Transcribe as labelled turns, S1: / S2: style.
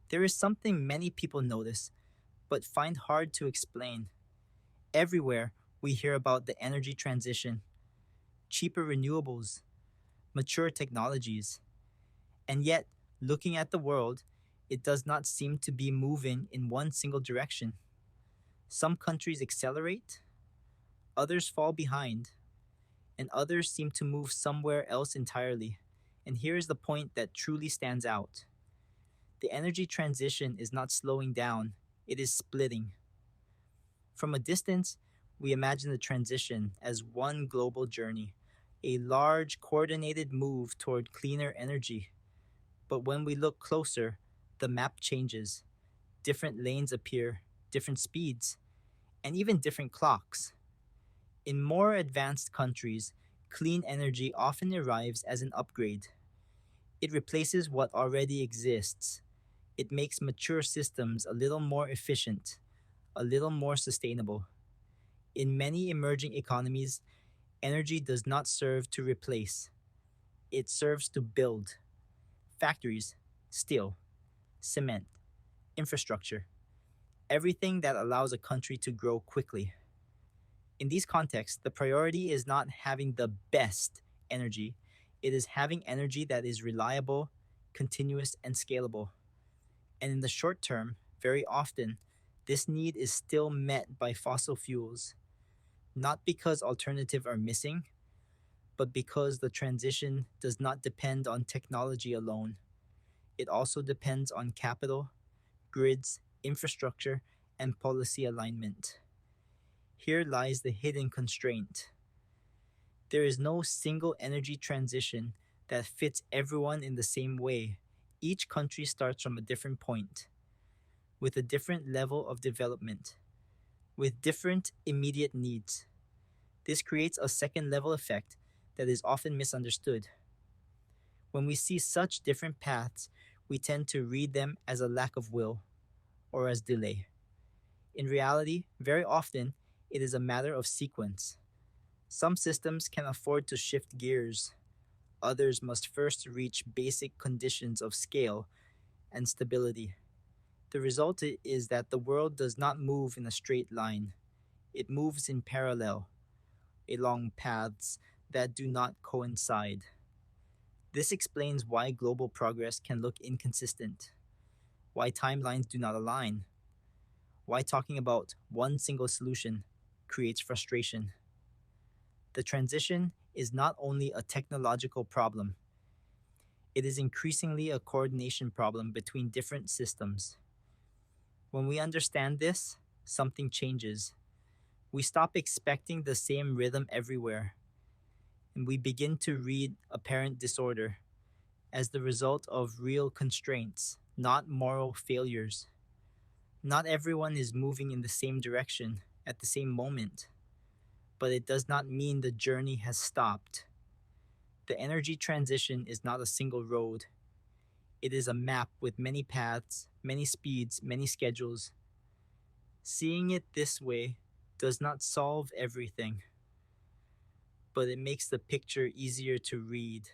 S1: There is something many people notice, but find hard to explain. Everywhere, we hear about the energy transition, cheaper renewables, mature technologies, and yet, looking at the world, it does not seem to be moving in one single direction. Some countries accelerate, others fall behind, and others seem to move somewhere else entirely. And here is the point that truly stands out: the energy transition is not slowing down, it is splitting. From a distance, we imagine the transition as one global journey, a large, coordinated move toward cleaner energy. But when we look closer, the map changes. Different lanes appear, different speeds, and even different clocks. In more advanced countries, clean energy often arrives as an upgrade. It replaces what already exists. It makes mature systems a little more efficient, a little more sustainable. In many emerging economies, energy does not serve to replace, it serves to build. Factories, steel, cement, infrastructure, everything that allows a country to grow quickly. In these contexts, the priority is not having the best energy, it is having energy that is reliable, continuous, and scalable. And in the short term, very often, this need is still met by fossil fuels, not because alternatives are missing, but because the transition does not depend on technology alone. It also depends on capital, grids, infrastructure, and policy alignment. Here lies the hidden constraint. There is no single energy transition that fits everyone in the same way. Each country starts from a different point, with a different level of development, with different immediate needs. This creates a second level effect that is often misunderstood. When we see such different paths, we tend to read them as a lack of will or as delay. In reality, very often, it is a matter of sequence. Some systems can afford to shift gears, others must first reach basic conditions of scale and stability. The result is that the world does not move in a straight line, it moves in parallel, along paths that do not coincide. This explains why global progress can look inconsistent, why timelines do not align, why talking about one single solution creates frustration. The transition is not only a technological problem, it is increasingly a coordination problem between different systems. When we understand this, something changes. We stop expecting the same rhythm everywhere, and we begin to read apparent disorder as the result of real constraints, not moral failures. Not everyone is moving in the same direction at the same moment, but it does not mean the journey has stopped. The energy transition is not a single road. It is a map with many paths, many speeds, many schedules. Seeing it this way does not solve everything, but it makes the picture easier to read.